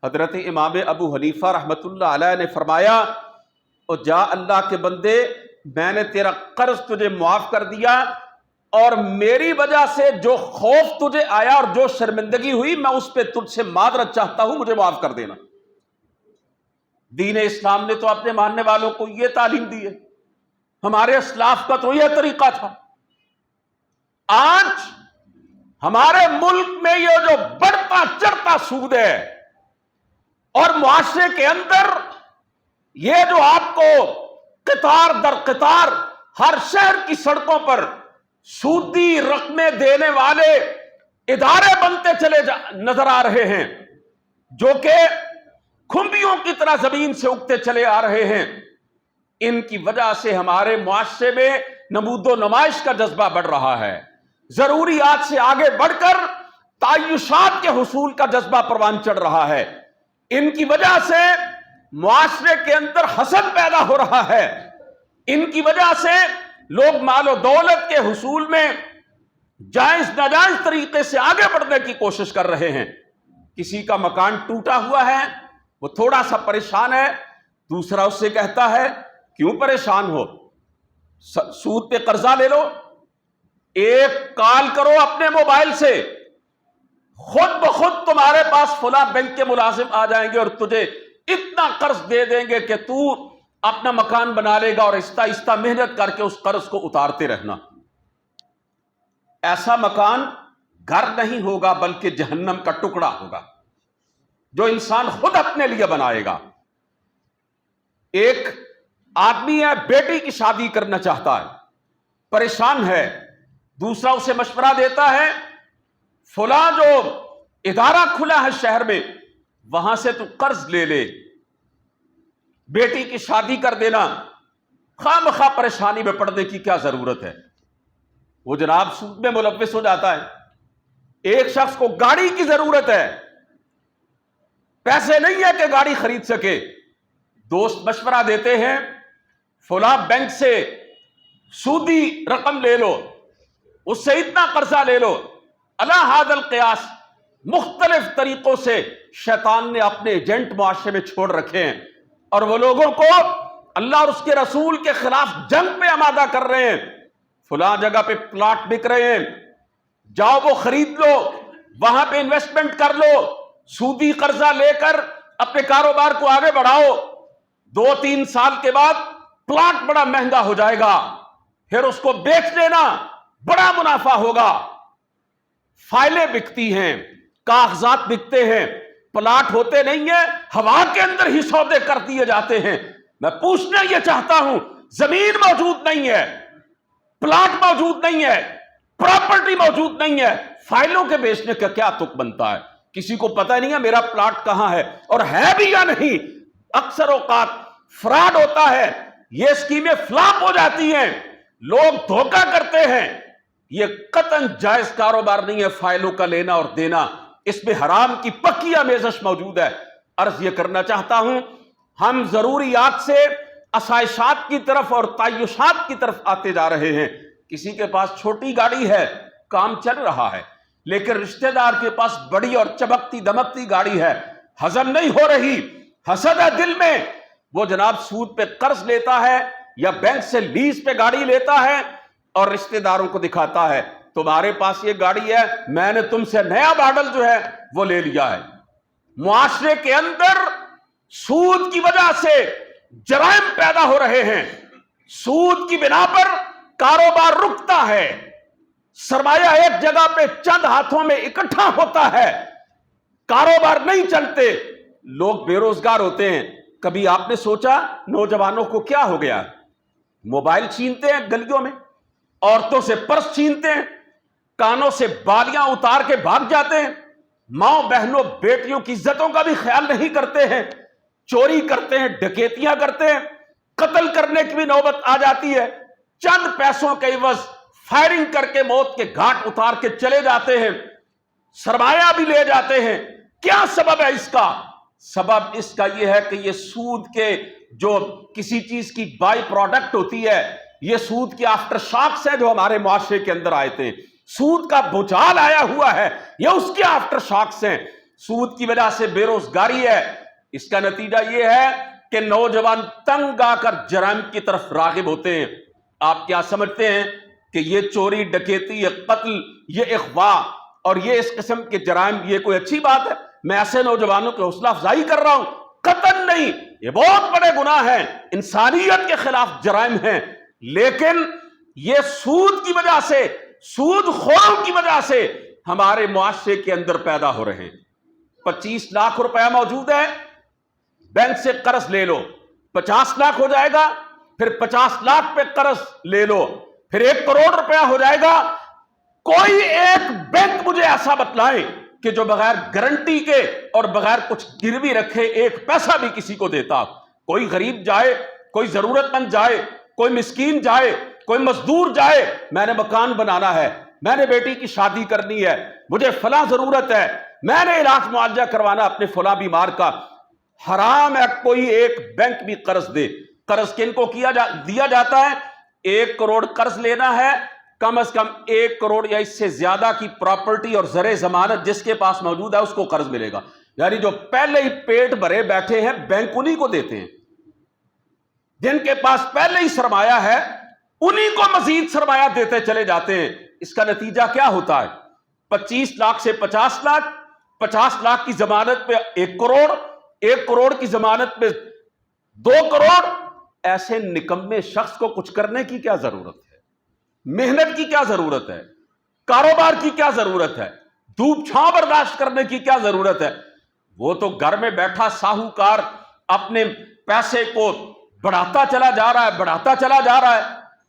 حضرت امام ابو حنیفہ رحمت اللہ علیہ نے فرمایا او جا اللہ کے بندے، میں نے تیرا قرض تجھے معاف کر دیا، اور میری وجہ سے جو خوف تجھے آیا اور جو شرمندگی ہوئی میں اس پہ تجھ سے معذرت چاہتا ہوں، مجھے معاف کر دینا۔ دین اسلام نے تو اپنے ماننے والوں کو یہ تعلیم دی ہے، ہمارے اسلاف کا تو یہ طریقہ تھا۔ آج ہمارے ملک میں یہ جو بڑھتا چڑھتا سود ہے، اور معاشرے کے اندر یہ جو آپ کو قطار در قطار ہر شہر کی سڑکوں پر سودی رقمیں دینے والے ادارے بنتے چلے نظر آ رہے ہیں، جو کہ کھمبیوں کی طرح زمین سے اگتے چلے آ رہے ہیں، ان کی وجہ سے ہمارے معاشرے میں نمود و نمائش کا جذبہ بڑھ رہا ہے، ضروریات سے آگے بڑھ کر تعیشات کے حصول کا جذبہ پروان چڑھ رہا ہے۔ ان کی وجہ سے معاشرے کے اندر حسد پیدا ہو رہا ہے، ان کی وجہ سے لوگ مال و دولت کے حصول میں جائز ناجائز طریقے سے آگے بڑھنے کی کوشش کر رہے ہیں۔ کسی کا مکان ٹوٹا ہوا ہے، وہ تھوڑا سا پریشان ہے، دوسرا اس سے کہتا ہے کیوں پریشان ہو، سود پہ قرضہ لے لو، ایک کال کرو اپنے موبائل سے، خود بخود تمہارے پاس فلاں بینک کے ملازم آ جائیں گے اور تجھے اتنا قرض دے دیں گے کہ تو اپنا مکان بنا لے گا، اور آہستہ آہستہ محنت کر کے اس قرض کو اتارتے رہنا۔ ایسا مکان گھر نہیں ہوگا بلکہ جہنم کا ٹکڑا ہوگا جو انسان خود اپنے لیے بنائے گا۔ ایک آدمی ہے، بیٹی کی شادی کرنا چاہتا ہے، پریشان ہے، دوسرا اسے مشورہ دیتا ہے فلاں جو ادارہ کھلا ہے شہر میں وہاں سے تو قرض لے لے، بیٹی کی شادی کر دینا، خواہ مخواہ پریشانی میں پڑنے کی کیا ضرورت ہے۔ وہ جناب سود میں ملوث ہو جاتا ہے۔ ایک شخص کو گاڑی کی ضرورت ہے، پیسے نہیں ہے کہ گاڑی خرید سکے، دوست مشورہ دیتے ہیں فلاں بینک سے سودی رقم لے لو، اس سے اتنا قرضہ لے لو۔ علی ھذا القیاس مختلف طریقوں سے شیطان نے اپنے ایجنٹ معاشرے میں چھوڑ رکھے ہیں، اور وہ لوگوں کو اللہ اور اس کے رسول کے خلاف جنگ پہ آمادہ کر رہے ہیں۔ فلاں جگہ پہ پلاٹ بک رہے ہیں، جاؤ وہ خرید لو، وہاں پہ انویسٹمنٹ کر لو، سودی قرضہ لے کر اپنے کاروبار کو آگے بڑھاؤ، 2-3 سال کے بعد پلاٹ بڑا مہنگا ہو جائے گا، پھر اس کو بیچ لینا، بڑا منافع ہوگا۔ فائلیں بکتی ہیں، کاغذات بکتے ہیں، پلاٹ ہوتے نہیں ہیں، ہوا کے اندر ہی سودے کر دیے جاتے ہیں۔ میں پوچھنا یہ چاہتا ہوں، زمین موجود نہیں ہے، پلاٹ موجود نہیں ہے، پراپرٹی موجود نہیں ہے، فائلوں کے بیچنے کا کیا تک بنتا ہے؟ کسی کو پتہ نہیں ہے میرا پلاٹ کہاں ہے، اور ہے بھی یا نہیں۔ اکثر اوقات فراڈ ہوتا ہے، یہ اسکیمیں فلاپ ہو جاتی ہیں، لوگ دھوکہ کرتے ہیں۔ یہ قطعاً جائز کاروبار نہیں ہے فائلوں کا لینا اور دینا، اس میں حرام کی پکی آمیزش موجود ہے۔ عرض یہ کرنا چاہتا ہوں، ہم ضروریات سے آسائشات کی طرف اور تعیشات کی طرف آتے جا رہے ہیں۔ کسی کے پاس چھوٹی گاڑی ہے، کام چل رہا ہے، لیکن رشتہ دار کے پاس بڑی اور چمکتی دمکتی گاڑی ہے، ہضم نہیں ہو رہی، حسد ہے دل میں، وہ جناب سود پہ قرض لیتا ہے یا بینک سے لیز پہ گاڑی لیتا ہے اور رشتہ داروں کو دکھاتا ہے تمہارے پاس یہ گاڑی ہے، میں نے تم سے نیا ماڈل جو ہے وہ لے لیا ہے۔ معاشرے کے اندر سود کی وجہ سے جرائم پیدا ہو رہے ہیں، سود کی بنا پر کاروبار رکتا ہے، سرمایہ ایک جگہ پہ چند ہاتھوں میں اکٹھا ہوتا ہے، کاروبار نہیں چلتے، لوگ بے روزگار ہوتے ہیں۔ کبھی آپ نے سوچا نوجوانوں کو کیا ہو گیا؟ موبائل چھینتے ہیں گلیوں میں، عورتوں سے پرس چھینتے ہیں، کانوں سے بالیاں اتار کے بھاگ جاتے ہیں، ماں بہنوں بیٹیوں کی عزتوں کا بھی خیال نہیں کرتے ہیں، چوری کرتے ہیں، ڈکیتیاں کرتے ہیں، قتل کرنے کی بھی نوبت آ جاتی ہے۔ چند پیسوں کے عوض فائرنگ کر کے موت کے گھاٹ اتار کے چلے جاتے ہیں، سرمایہ بھی لے جاتے ہیں۔ کیا سبب ہے اس کا؟ سبب اس کا یہ ہے کہ یہ سود کے جو کسی چیز کی بائی پروڈکٹ ہوتی ہے، یہ سود کے آفٹر شاکس ہیں جو ہمارے معاشرے کے اندر آئے تھے۔ سود کا بھوچال آیا ہوا ہے، یہ اس کے آفٹر شاکس ہیں۔ سود کی وجہ سے بے روزگاری ہے، اس کا نتیجہ یہ ہے کہ نوجوان تنگ آ کر جرائم کی طرف راغب ہوتے ہیں۔ آپ کیا سمجھتے ہیں کہ یہ چوری، ڈکیتی، یہ قتل، یہ اغوا اور یہ اس قسم کے جرائم یہ کوئی اچھی بات ہے؟ میں ایسے نوجوانوں کی حوصلہ افزائی کر رہا ہوں؟ قطعاً نہیں، یہ بہت بڑے گناہ ہیں، انسانیت کے خلاف جرائم ہیں، لیکن یہ سود کی وجہ سے، سود خوروں کی وجہ سے ہمارے معاشرے کے اندر پیدا ہو رہے ہیں۔ 25 لاکھ روپیہ موجود ہے، بینک سے قرض لے لو، 50 لاکھ ہو جائے گا، پھر 50 لاکھ پہ قرض لے لو، پھر 1 کروڑ روپیہ ہو جائے گا۔ کوئی ایک بینک مجھے ایسا بتلائیں کہ جو بغیر گارنٹی کے اور بغیر کچھ گروی رکھے 1 پیسہ بھی کسی کو دیتا؟ کوئی غریب جائے، کوئی ضرورت مند جائے، کوئی مسکین جائے، کوئی مزدور جائے، میں نے مکان بنانا ہے، میں نے بیٹی کی شادی کرنی ہے، مجھے فلاں ضرورت ہے، میں نے علاج معالجہ کروانا اپنے فلاں بیمار کا، حرام ہے کوئی ایک بینک بھی قرض دے۔ قرض کن کو دیا جاتا ہے؟ 1 کروڑ قرض لینا ہے، کم از کم 1 کروڑ یا اس سے زیادہ کی پراپرٹی اور زر ضمانت جس کے پاس موجود ہے اس کو قرض ملے گا۔ یعنی جو پہلے ہی پیٹ بھرے بیٹھے ہیں بینک انہی کو دیتے ہیں، جن کے پاس پہلے ہی سرمایہ ہے انہی کو مزید سرمایہ دیتے چلے جاتے ہیں۔ اس کا نتیجہ کیا ہوتا ہے؟ 25 لاکھ سے 50 لاکھ، 50 لاکھ کی ضمانت پہ 1 کروڑ، 1 کروڑ کی ضمانت پہ 2 کروڑ۔ ایسے نکمے شخص کو کچھ کرنے کی کیا ضرورت ہے؟ محنت کی کیا ضرورت ہے؟ کاروبار کی کیا ضرورت ہے؟ دھوپ چھاؤں برداشت کرنے کی کیا ضرورت ہے؟ وہ تو گھر میں بیٹھا ساہوکار اپنے پیسے کو بڑھاتا چلا جا رہا ہے، بڑھاتا چلا جا رہا ہے۔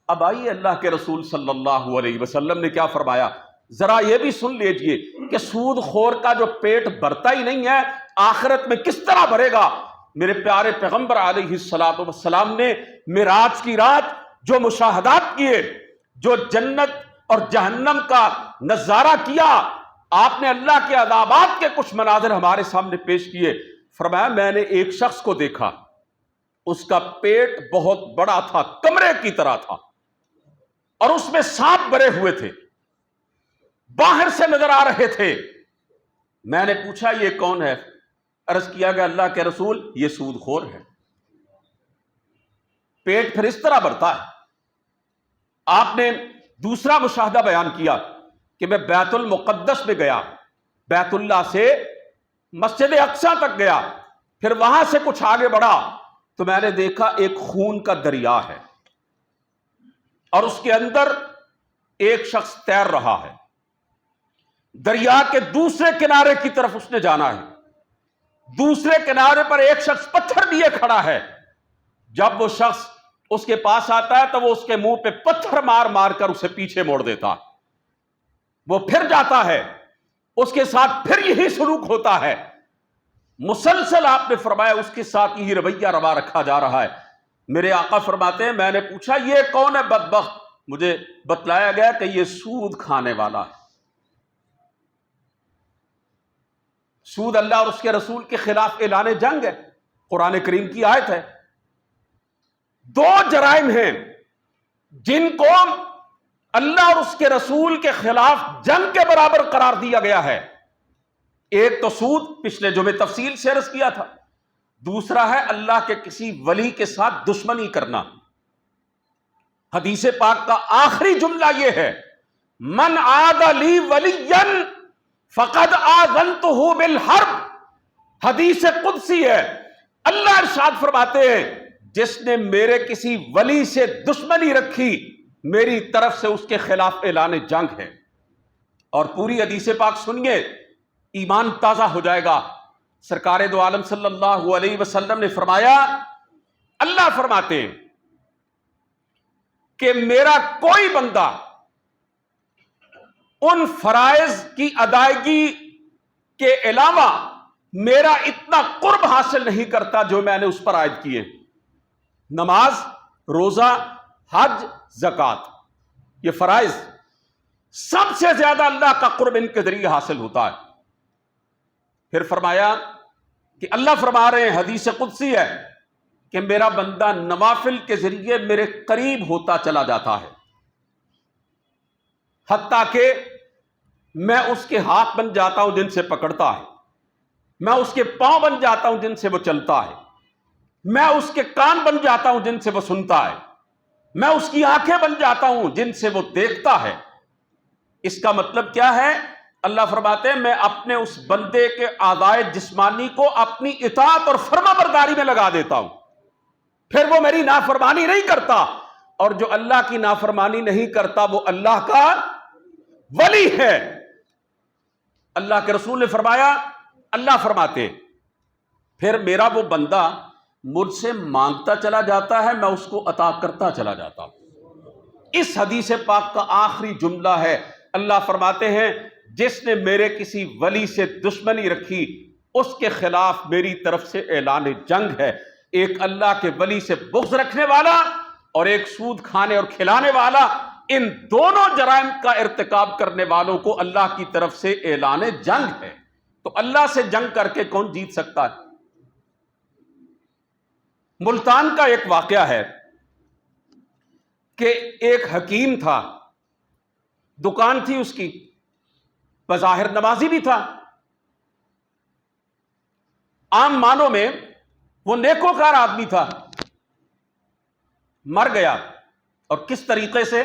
اب آئیے اللہ کے رسول صلی اللہ علیہ وسلم نے کیا فرمایا، ذرا یہ بھی سن لیجئے کہ سود خور کا جو پیٹ بھرتا ہی نہیں ہے آخرت میں کس طرح بھرے گا۔ میرے پیارے پیغمبر علیہ السلام نے معراج کی رات جو مشاہدات کیے، جو جنت اور جہنم کا نظارہ کیا، آپ نے اللہ کے عذابات کے کچھ مناظر ہمارے سامنے پیش کیے۔ فرمایا میں نے ایک شخص کو دیکھا، اس کا پیٹ بہت بڑا تھا، کمرے کی طرح تھا، اور اس میں سانپ بھرے ہوئے تھے، باہر سے نظر آ رہے تھے۔ میں نے پوچھا یہ کون ہے؟ عرض کیا گیا اللہ کے رسول یہ سود خور ہے۔ پیٹ پھر اس طرح بھرتا ہے۔ آپ نے دوسرا مشاہدہ بیان کیا کہ میں بیت المقدس میں گیا، بیت اللہ سے مسجد اقصی تک گیا، پھر وہاں سے کچھ آگے بڑھا تو میں نے دیکھا ایک خون کا دریا ہے اور اس کے اندر ایک شخص تیر رہا ہے۔ دریا کے دوسرے کنارے کی طرف اس نے جانا ہے، دوسرے کنارے پر ایک شخص پتھر لیے کھڑا ہے۔ جب وہ شخص اس کے پاس آتا ہے تو وہ اس کے منہ پہ پتھر مار مار کر اسے پیچھے موڑ دیتا، وہ پھر جاتا ہے، اس کے ساتھ پھر یہی سلوک ہوتا ہے۔ مسلسل آپ نے فرمایا اس کے ساتھ یہی رویہ روا رکھا جا رہا ہے۔ میرے آقا فرماتے ہیں میں نے پوچھا یہ کون ہے بدبخت؟ مجھے بتلایا گیا کہ یہ سود کھانے والا ہے۔ سود اللہ اور اس کے رسول کے خلاف اعلان جنگ ہے، قرآن کریم کی آیت ہے۔ 2 جرائم ہیں جن کو اللہ اور اس کے رسول کے خلاف جنگ کے برابر قرار دیا گیا ہے۔ ایک تو سود، پچھلے جمعے تفصیل سے عرض کیا تھا، دوسرا ہے اللہ کے کسی ولی کے ساتھ دشمنی کرنا۔ حدیث پاک کا آخری جملہ یہ ہے من عاد لی ولیا فقد آذنتہ بالحرب۔ حدیث قدسی ہے، اللہ ارشاد فرماتے ہیں جس نے میرے کسی ولی سے دشمنی رکھی میری طرف سے اس کے خلاف اعلان جنگ ہے۔ اور پوری حدیث پاک سنیے، ایمان تازہ ہو جائے گا۔ سرکار دو عالم صلی اللہ علیہ وسلم نے فرمایا، اللہ فرماتے ہیں کہ میرا کوئی بندہ ان فرائض کی ادائیگی کے علاوہ میرا اتنا قرب حاصل نہیں کرتا جو میں نے اس پر عائد کیے، نماز، روزہ، حج، زکوٰۃ، یہ فرائض سب سے زیادہ اللہ کا قرب ان کے ذریعے حاصل ہوتا ہے۔ پھر فرمایا کہ اللہ فرما رہے ہیں، حدیث قدسی ہے کہ میرا بندہ نوافل کے ذریعے میرے قریب ہوتا چلا جاتا ہے، حتیٰ کہ میں اس کے ہاتھ بن جاتا ہوں جن سے پکڑتا ہے، میں اس کے پاؤں بن جاتا ہوں جن سے وہ چلتا ہے، میں اس کے کان بن جاتا ہوں جن سے وہ سنتا ہے، میں اس کی آنکھیں بن جاتا ہوں جن سے وہ دیکھتا ہے۔ اس کا مطلب کیا ہے؟ اللہ فرماتے ہیں میں اپنے اس بندے کے اعضائے جسمانی کو اپنی اطاعت اور فرما برداری میں لگا دیتا ہوں، پھر وہ میری نافرمانی نہیں کرتا، اور جو اللہ کی نافرمانی نہیں کرتا وہ اللہ کا ولی ہے۔ اللہ کے رسول نے فرمایا، اللہ فرماتے پھر میرا وہ بندہ مجھ سے مانگتا چلا جاتا ہے، میں اس کو عطا کرتا چلا جاتا ہوں۔ اس حدیث پاک کا آخری جملہ ہے، اللہ فرماتے ہیں جس نے میرے کسی ولی سے دشمنی رکھی اس کے خلاف میری طرف سے اعلان جنگ ہے۔ ایک اللہ کے ولی سے بغض رکھنے والا اور ایک سود کھانے اور کھلانے والا، ان دونوں جرائم کا ارتکاب کرنے والوں کو اللہ کی طرف سے اعلان جنگ ہے۔ تو اللہ سے جنگ کر کے کون جیت سکتا ہے؟ ملتان کا ایک واقعہ ہے کہ ایک حکیم تھا، دکان تھی اس کی، بظاہر نمازی بھی تھا، عام معنوں میں وہ نیکوکار آدمی تھا، مر گیا۔ اور کس طریقے سے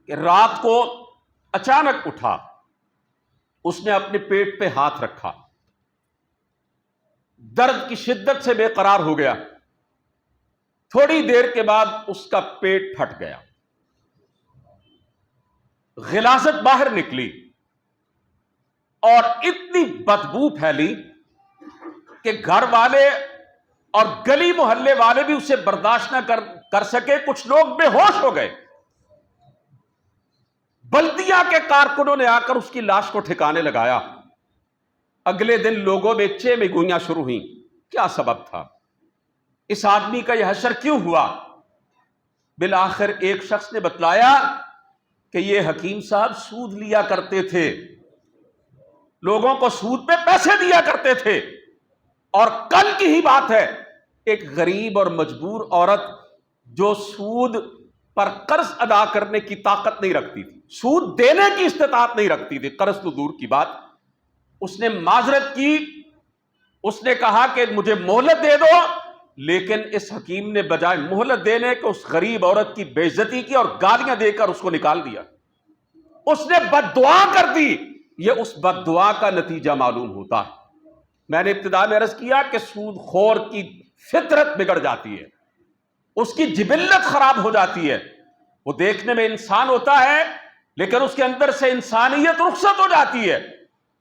کہ رات کو اچانک اٹھا، اس نے اپنے پیٹ پہ ہاتھ رکھا، درد کی شدت سے بے قرار ہو گیا، تھوڑی دیر کے بعد اس کا پیٹ پھٹ گیا، غلاظت باہر نکلی اور اتنی بدبو پھیلی کہ گھر والے اور گلی محلے والے بھی اسے برداشت نہ کر سکے، کچھ لوگ بے ہوش ہو گئے۔ بلدیہ کے کارکنوں نے آ کر اس کی لاش کو ٹھکانے لگایا۔ اگلے دن لوگوں میں چہ گوئیاں شروع ہوئیں، کیا سبب تھا؟ اس آدمی کا یہ حشر کیوں ہوا؟ بالآخر ایک شخص نے بتلایا کہ یہ حکیم صاحب سود لیا کرتے تھے، لوگوں کو سود پہ پیسے دیا کرتے تھے، اور کل کی ہی بات ہے ایک غریب اور مجبور عورت جو سود پر قرض ادا کرنے کی طاقت نہیں رکھتی تھی، سود دینے کی استطاعت نہیں رکھتی تھی، قرض تو دور کی بات، اس نے معذرت کی، اس نے کہا کہ مجھے مہلت دے دو، لیکن اس حکیم نے بجائے مہلت دینے کے اس غریب عورت کی بے عزتی کی اور گالیاں دے کر اس کو نکال دیا۔ اس نے بد دعا کر دی، یہ اس بد دعا کا نتیجہ معلوم ہوتا ہے۔ میں نے ابتدا میں عرض کیا کہ سود خور کی فطرت بگڑ جاتی ہے، اس کی جبلت خراب ہو جاتی ہے، وہ دیکھنے میں انسان ہوتا ہے لیکن اس کے اندر سے انسانیت رخصت ہو جاتی ہے،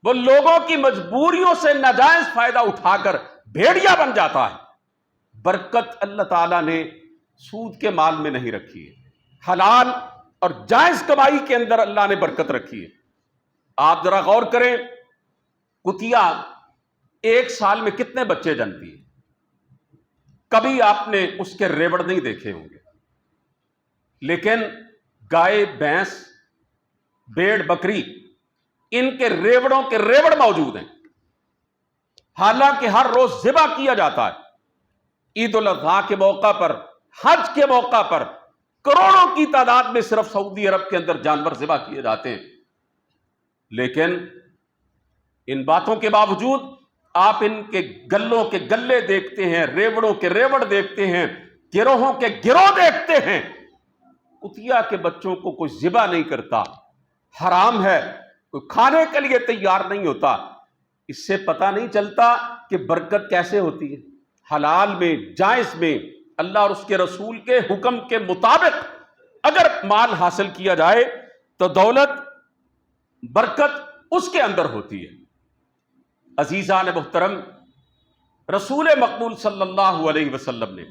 وہ لوگوں کی مجبوریوں سے ناجائز فائدہ اٹھا کر بھیڑیا بن جاتا ہے۔ برکت اللہ تعالیٰ نے سود کے مال میں نہیں رکھی ہے، حلال اور جائز کمائی کے اندر اللہ نے برکت رکھی ہے۔ آپ ذرا غور کریں، کتیا ایک سال میں کتنے بچے جنتی ہے؟ کبھی آپ نے اس کے ریوڑ نہیں دیکھے ہوں گے، لیکن گائے، بھینس، بھیڑ، بکری، ان کے ریوڑوں کے ریوڑ موجود ہیں، حالانکہ ہر روز ذبح کیا جاتا ہے۔ عید الاضحیٰ کے موقع پر، حج کے موقع پر کروڑوں کی تعداد میں صرف سعودی عرب کے اندر جانور ذبح کیے جاتے ہیں، لیکن ان باتوں کے باوجود آپ ان کے گلوں کے گلے دیکھتے ہیں، ریوڑوں کے ریوڑ دیکھتے ہیں، گروہوں کے گروہ دیکھتے ہیں، کتیا کے بچوں کو کوئی ذبح نہیں کرتا، حرام ہے، کوئی کھانے کے لیے تیار نہیں ہوتا۔ اس سے پتہ نہیں چلتا کہ برکت کیسے ہوتی ہے۔ حلال میں، جائز میں، اللہ اور اس کے رسول کے حکم کے مطابق اگر مال حاصل کیا جائے تو دولت، برکت اس کے اندر ہوتی ہے۔ عزیزان محترم، رسول مقبول صلی اللہ علیہ وسلم نے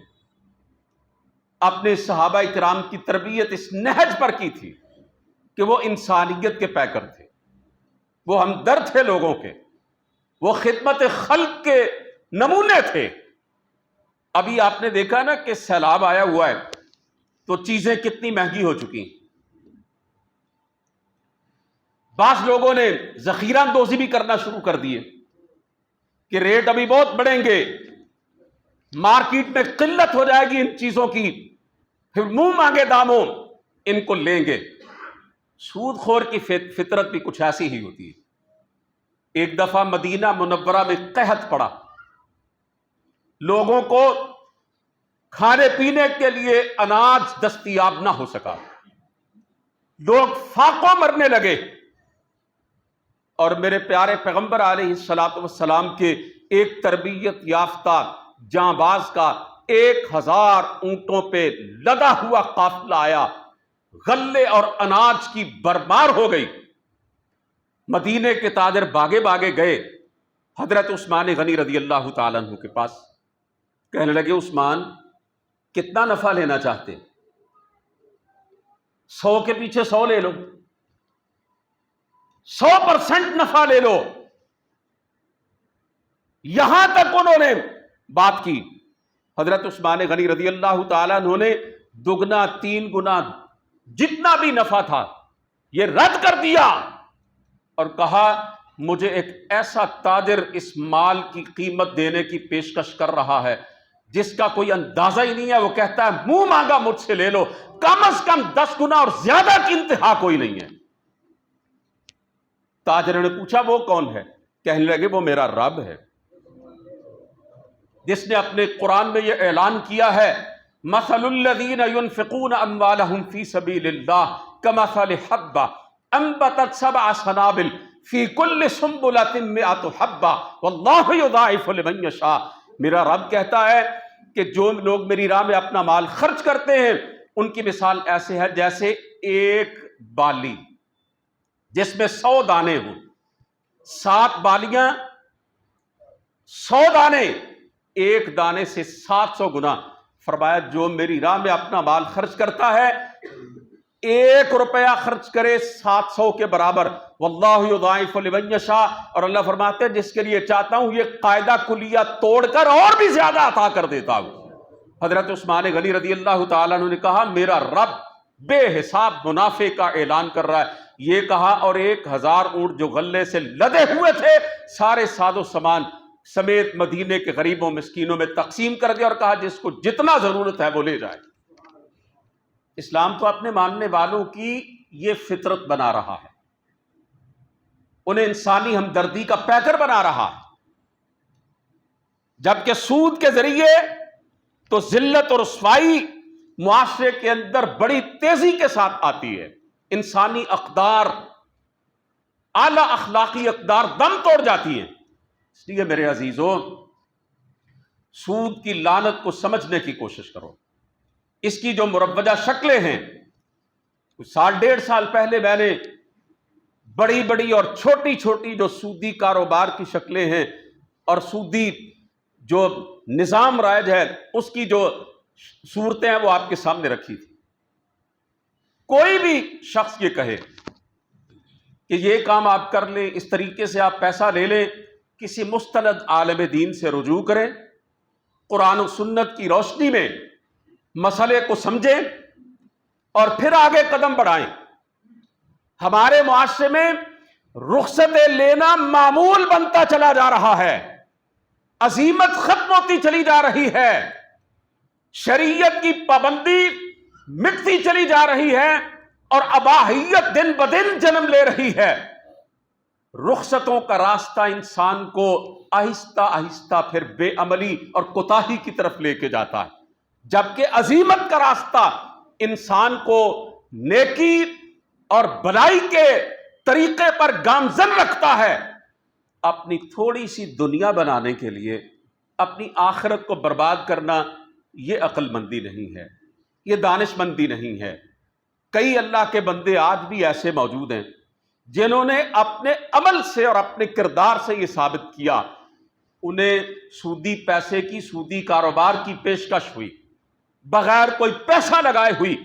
اپنے صحابہ کرام کی تربیت اس نہج پر کی تھی کہ وہ انسانیت کے پیکر تھے، وہ ہمدرد تھے لوگوں کے، وہ خدمت خلق کے نمونے تھے۔ ابھی آپ نے دیکھا نا کہ سیلاب آیا ہوا ہے، تو چیزیں کتنی مہنگی ہو چکی ہیں۔ بعض لوگوں نے ذخیرہ اندوزی بھی کرنا شروع کر دیے کہ ریٹ ابھی بہت بڑھیں گے، مارکیٹ میں قلت ہو جائے گی ان چیزوں کی، پھر منہ مانگے داموں ان کو لیں گے۔ سود خور کی فطرت بھی کچھ ایسی ہی ہوتی ہے۔ ایک دفعہ مدینہ منورہ میں قحط پڑا، لوگوں کو کھانے پینے کے لیے اناج دستیاب نہ ہو سکا، لوگ فاقوں مرنے لگے، اور میرے پیارے پیغمبر علیہ الصلوۃ والسلام کے ایک تربیت یافتہ جانباز کا 1000 اونٹوں پہ لدا ہوا قافلہ آیا، غلے اور اناج کی برمار ہو گئی۔ مدینے کے تاجر بھاگے بھاگے گئے حضرت عثمان غنی رضی اللہ تعالیٰ عنہ کے پاس، کہنے لگے عثمان کتنا نفع لینا چاہتے؟ 100 کے پیچھے 100 لے لو، 100% نفع لے لو۔ یہاں تک انہوں نے بات کی، حضرت عثمان غنی رضی اللہ تعالیٰ عنہ نے دگنا 3 گنا جتنا بھی نفع تھا یہ رد کر دیا، اور کہا مجھے ایک ایسا تاجر اس مال کی قیمت دینے کی پیشکش کر رہا ہے جس کا کوئی اندازہ ہی نہیں ہے، وہ کہتا ہے منہ مانگا مجھ سے لے لو، کم از کم 10 گنا اور زیادہ کی انتہا کوئی نہیں ہے۔ تاجر نے پوچھا وہ کون ہے؟ کہنے لگے وہ میرا رب ہے، جس نے اپنے قرآن میں یہ اعلان کیا ہے مثل الذین ينفقون اموالهم فی سبیل اللہ کمثل حبۃ انبتت 7 سنابل فی کل سنبلۃ 100 حبۃ واللہ یضاعف لمن یشاء۔ میرا رب کہتا ہے کہ جو لوگ میری راہ میں اپنا مال خرچ کرتے ہیں ان کی مثال ایسے ہے جیسے ایک بالی جس میں 100 دانے ہوں، 7 بالیاں 100 دانے، ایک دانے سے 700 گنا۔ فرمایا جو میری راہ میں اپنا مال خرچ کرتا ہے 1 روپیہ خرچ کرے 700 کے برابر، واللہ یضاعف لمن یشاء، اور اللہ فرماتے ہیں جس کے لیے چاہتا ہوں یہ قاعدہ کلیہ توڑ کر اور بھی زیادہ عطا کر دیتا ہوں۔ حضرت عثمان غنی رضی اللہ تعالیٰ عنہ نے کہا میرا رب بے حساب منافع کا اعلان کر رہا ہے۔ یہ کہا اور 1000 اونٹ جو غلے سے لدے ہوئے تھے سارے ساز و سامان سمیت مدینے کے غریبوں مسکینوں میں تقسیم کر دیا، اور کہا جس کو جتنا ضرورت ہے وہ لے جائے۔ اسلام تو اپنے ماننے والوں کی یہ فطرت بنا رہا ہے، انہیں انسانی ہمدردی کا پیکر بنا رہا ہے، جبکہ سود کے ذریعے تو ذلت اور رسوائی معاشرے کے اندر بڑی تیزی کے ساتھ آتی ہے، انسانی اقدار، اعلی اخلاقی اقدار دم توڑ جاتی ہیں۔ اس لیے میرے عزیزوں سود کی لعنت کو سمجھنے کی کوشش کرو۔ اس کی جو مروجہ شکلیں ہیں، 1.5 سال پہلے میں نے بڑی بڑی اور چھوٹی چھوٹی جو سودی کاروبار کی شکلیں ہیں اور سودی جو نظام رائج ہے اس کی جو صورتیں ہیں وہ آپ کے سامنے رکھی تھی۔ کوئی بھی شخص یہ کہے کہ یہ کام آپ کر لیں، اس طریقے سے آپ پیسہ لے لیں، کسی مستند عالم دین سے رجوع کریں، قرآن و سنت کی روشنی میں مسئلے کو سمجھیں اور پھر آگے قدم بڑھائیں۔ ہمارے معاشرے میں رخصتیں لینا معمول بنتا چلا جا رہا ہے، عزیمت ختم ہوتی چلی جا رہی ہے، شریعت کی پابندی مٹتی چلی جا رہی ہے، اور اباحیت دن بدن جنم لے رہی ہے۔ رخصتوں کا راستہ انسان کو آہستہ آہستہ پھر بے عملی اور کوتاہی کی طرف لے کے جاتا ہے، جبکہ عزیمت کا راستہ انسان کو نیکی اور بھلائی کے طریقے پر گامزن رکھتا ہے۔ اپنی تھوڑی سی دنیا بنانے کے لیے اپنی آخرت کو برباد کرنا یہ عقل مندی نہیں ہے، یہ دانش مندی نہیں ہے۔ کئی اللہ کے بندے آج بھی ایسے موجود ہیں جنہوں نے اپنے عمل سے اور اپنے کردار سے یہ ثابت کیا، انہیں سودی پیسے کی، سودی کاروبار کی پیشکش ہوئی، بغیر کوئی پیسہ لگائے ہوئی،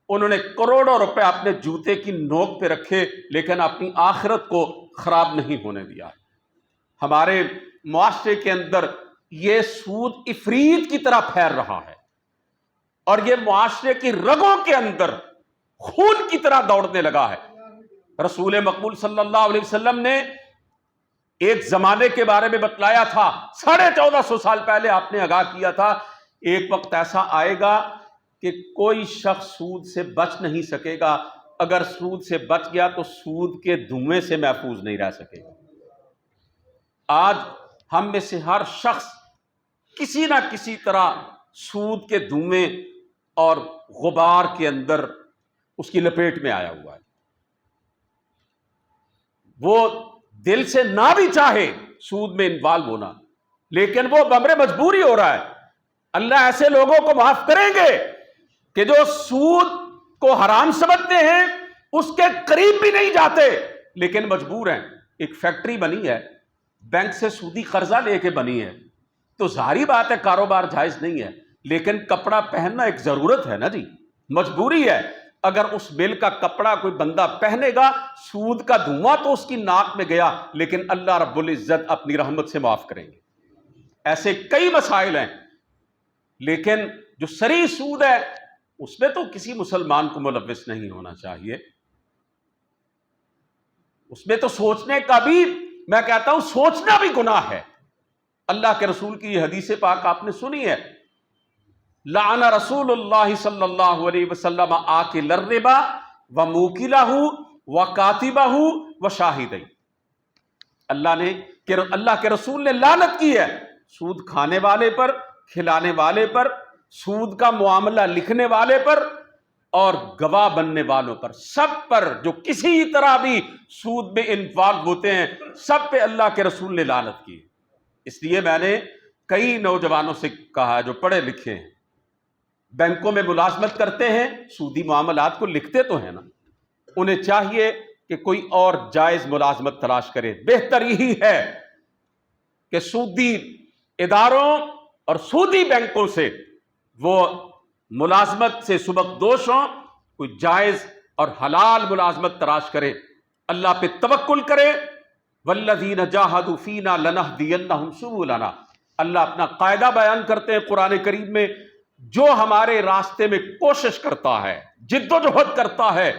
انہوں نے کروڑوں روپے اپنے جوتے کی نوک پہ رکھے لیکن اپنی آخرت کو خراب نہیں ہونے دیا۔ ہمارے معاشرے کے اندر یہ سود افریت کی طرح پھیل رہا ہے۔ اور یہ معاشرے کی رگوں کے اندر خون کی طرح دوڑنے لگا ہے۔ رسول مقبول صلی اللہ علیہ وسلم نے ایک زمانے کے بارے میں بتلایا تھا، 1450 سال پہلے آپ نے آگاہ کیا تھا، ایک وقت ایسا آئے گا کہ کوئی شخص سود سے بچ نہیں سکے گا، اگر سود سے بچ گیا تو سود کے دھوئیں سے محفوظ نہیں رہ سکے گا۔ آج ہم میں سے ہر شخص کسی نہ کسی طرح سود کے دھوئیں اور غبار کے اندر اس کی لپیٹ میں آیا ہوا ہے۔ وہ دل سے نہ بھی چاہے سود میں انوالو ہونا، لیکن وہ بمرے مجبوری ہو رہا ہے۔ اللہ ایسے لوگوں کو معاف کریں گے کہ جو سود کو حرام سمجھتے ہیں، اس کے قریب بھی نہیں جاتے لیکن مجبور ہیں۔ ایک فیکٹری بنی ہے، بینک سے سودی قرضہ لے کے بنی ہے، تو ظاہری بات ہے کاروبار جائز نہیں ہے، لیکن کپڑا پہننا ایک ضرورت ہے نا جی، مجبوری ہے۔ اگر اس مل کا کپڑا کوئی بندہ پہنے گا، سود کا دھواں تو اس کی ناک میں گیا، لیکن اللہ رب العزت اپنی رحمت سے معاف کریں گے۔ ایسے کئی مسائل ہیں، لیکن جو صریح سود ہے اس میں تو کسی مسلمان کو ملوث نہیں ہونا چاہیے۔ اس میں تو سوچنے کا بھی، میں کہتا ہوں سوچنا بھی گناہ ہے۔ اللہ کے رسول کی یہ حدیث پاک آپ نے سنی ہے، لعن رسول اللہ صلی اللہ علیہ وسلم آکل الربا وموکلہ وکاتبہ وشاہدہ۔ اللہ کے رسول نے لعنت کی ہے سود کھانے والے پر، کھلانے والے پر، سود کا معاملہ لکھنے والے پر اور گواہ بننے والوں پر، سب پر جو کسی طرح بھی سود میں انوالو ہوتے ہیں، سب پہ اللہ کے رسول نے لعنت کی۔ اس لیے میں نے کئی نوجوانوں سے کہا جو پڑھے لکھے ہیں، بینکوں میں ملازمت کرتے ہیں، سودی معاملات کو لکھتے تو ہیں نا، انہیں چاہیے کہ کوئی اور جائز ملازمت تلاش کرے۔ بہتر یہی ہے کہ سودی اداروں اور سودی بینکوں سے وہ ملازمت سے سبکدوش ہوں، کوئی جائز اور حلال ملازمت تلاش کرے، اللہ پہ توکل کرے۔ والذین جاہدوا فینا لنہدینہم سبلنا۔ اللہ اپنا قاعدہ بیان کرتے ہیں قرآن کریم میں، جو ہمارے راستے میں کوشش کرتا ہے، جد و جہد کرتا ہے،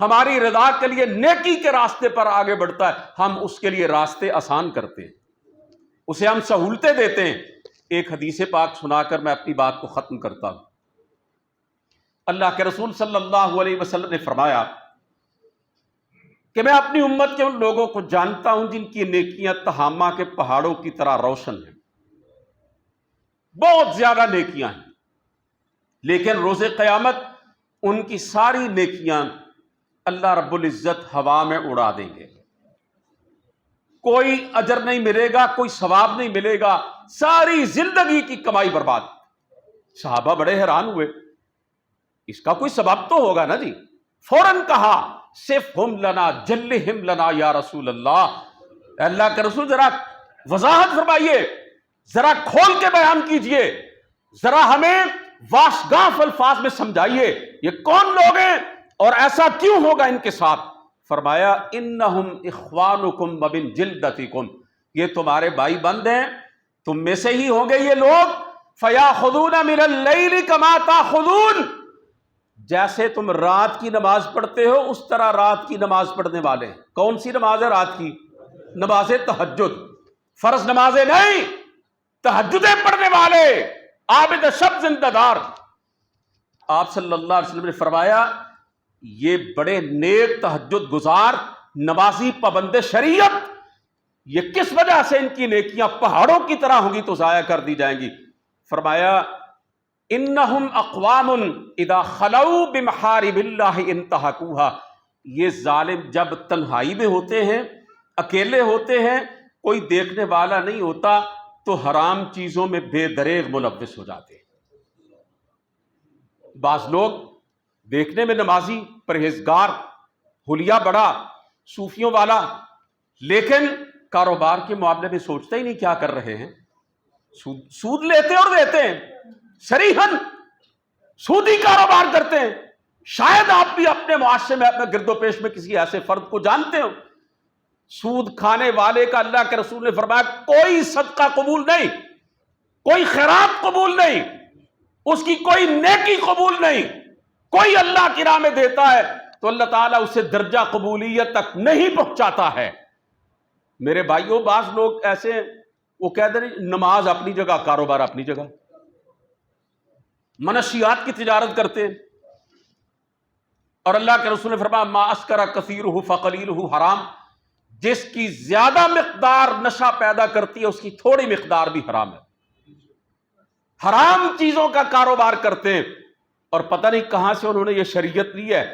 ہماری رضا کے لیے نیکی کے راستے پر آگے بڑھتا ہے، ہم اس کے لیے راستے آسان کرتے ہیں، اسے ہم سہولتیں دیتے ہیں۔ ایک حدیث پاک سنا کر میں اپنی بات کو ختم کرتا ہوں۔ اللہ کے رسول صلی اللہ علیہ وسلم نے فرمایا کہ میں اپنی امت کے ان لوگوں کو جانتا ہوں جن کی نیکیاں تہامہ کے پہاڑوں کی طرح روشن ہیں، بہت زیادہ نیکیاں ہیں، لیکن روز قیامت ان کی ساری نیکیاں اللہ رب العزت ہوا میں اڑا دیں گے، کوئی اجر نہیں ملے گا، کوئی ثواب نہیں ملے گا، ساری زندگی کی کمائی برباد۔ صحابہ بڑے حیران ہوئے، اس کا کوئی سبب تو ہوگا نا جی۔ فوراً کہا صفہم لنا جلہم لنا یا رسول اللہ، اللہ کے رسول ذرا وضاحت فرمائیے، ذرا کھول کے بیان کیجئے، ذرا ہمیں واشگاف الفاظ میں سمجھائیے، یہ کون لوگ ہیں اور ایسا کیوں ہوگا ان کے ساتھ؟ فرمایا انہم اخوانکم ومن جلدتکم، یہ تمہارے بھائی بند ہیں، تم میں سے ہی ہوں گے یہ لوگ۔ فیاخذون من اللیل کما تاخذون، جیسے تم رات کی نماز پڑھتے ہو اس طرح رات کی نماز پڑھنے والے ہیں۔ کون سی نماز ہے رات کی؟ نماز تہجد، فرض نمازیں نہیں، تہجدیں پڑھنے والے، عابد شب زندہ دار۔ آپ صلی اللہ علیہ وسلم نے فرمایا یہ بڑے نیک تہجد گزار، نمازی، پابند شریعت، یہ کس وجہ سے ان کی نیکیاں پہاڑوں کی طرح ہوں گی تو ضائع کر دی جائیں گی؟ فرمایا انہم اقوام اذا خلو بمحارب اللہ انتہکوہا، یہ ظالم جب تنہائی میں ہوتے ہیں، اکیلے ہوتے ہیں، کوئی دیکھنے والا نہیں ہوتا، تو حرام چیزوں میں بے دریغ ملوث ہو جاتے ہیں۔ بعض لوگ دیکھنے میں نمازی، پرہیزگار، حلیہ بڑا، صوفیوں والا، لیکن کاروبار کے معاملے میں سوچتے ہی نہیں کیا کر رہے ہیں، سود لیتے اور دیتے ہیں، صریحاً سودی کاروبار کرتے ہیں۔ شاید آپ بھی اپنے معاشرے میں، اپنے گرد و پیش میں کسی ایسے فرد کو جانتے ہو۔ سود کھانے والے کا اللہ کے رسول نے فرمایا کوئی صدقہ قبول نہیں، کوئی خیرات قبول نہیں، اس کی کوئی نیکی قبول نہیں. کوئی اللہ کی راہ میں دیتا ہے تو اللہ تعالیٰ اسے درجہ قبولیت تک نہیں پہنچاتا ہے. میرے بھائیوں، بعض لوگ ایسے ہیں وہ کہتے ہیں نماز اپنی جگہ، کاروبار اپنی جگہ، منشیات کی تجارت کرتے ہیں. اور اللہ کے رسول نے فرمایا ما اسکر کثیرہ فقلیلہ حرام، جس کی زیادہ مقدار نشہ پیدا کرتی ہے اس کی تھوڑی مقدار بھی حرام ہے. حرام چیزوں کا کاروبار کرتے ہیں اور پتہ نہیں کہاں سے انہوں نے یہ شریعت لی ہے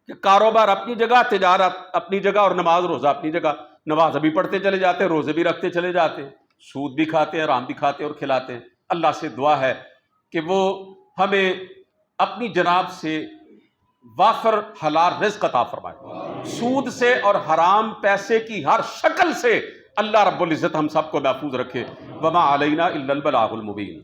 کہ کاروبار اپنی جگہ، تجارت اپنی جگہ اور نماز روزہ اپنی جگہ. نماز بھی پڑھتے چلے جاتے ہیں، روزے بھی رکھتے چلے جاتے ہیں، سود بھی کھاتے ہیں، حرام بھی کھاتے ہیں اور کھلاتے ہیں. اللہ سے دعا ہے کہ وہ ہمیں اپنی جناب سے وافر حلال رزق عطا فرمائے. سود سے اور حرام پیسے کی ہر شکل سے اللہ رب العزت ہم سب کو محفوظ رکھے. وما علینا الا البلاغ المبین.